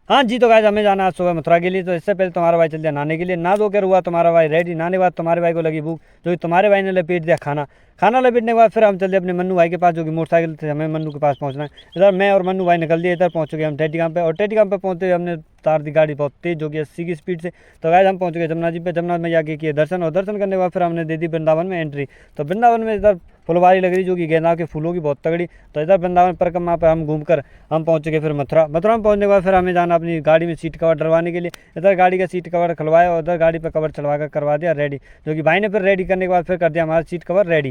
हाँ जी, तो गाइस हमें जाना है सुबह मथुरा के लिए। तो इससे पहले तुम्हारा भाई चल दिया नहाने के लिए, नहा धो कर हुआ तुम्हारा भाई रेडी। नहाने के बाद तुम्हारे भाई को लगी भूख, जो कि तुम्हारे भाई ने लपेट दिया खाना। खाना लपेटने के बाद फिर हम चल दिए अपने मन्नू भाई के पास, जो कि मोटरसाइकिल से हमें मन्नू के पास पहुंचना है। इधर मैं और मन्नू भाई निकल दिए, इधर पहुंच गए हम टेटी गांव पे। और टेटी गांव पे पहुंचते हुए हमने तार दी गाड़ी बहुत तेज, जो कि 80 की स्पीड से। तो गाइस हम पहुंच गए जमुना जी पे। जमुना मैया के किए दर्शन, और दर्शन करने के बाद फिर हमने दे दी वृंदावन में एंट्री। तो वृंदावन में इधर फुलवारी लग रही, जो कि गेंदा के फूलों की बहुत तगड़ी। तो इधर वृंदावन परिक्रमा पे हम घूमकर हम पहुंच गए फिर मथुरा। मथुरा में पहुंचने के बाद फिर हमें जाना अपनी गाड़ी में सीट कवर डलवाने के लिए। इधर गाड़ी का सीट कवर खुलवाया और उधर गाड़ी पर कवर चढ़वा कर करवा दिया रेडी, जो कि भाई ने फिर रेडी करने के बाद फिर कर दिया हमारा सीट कवर रेडी।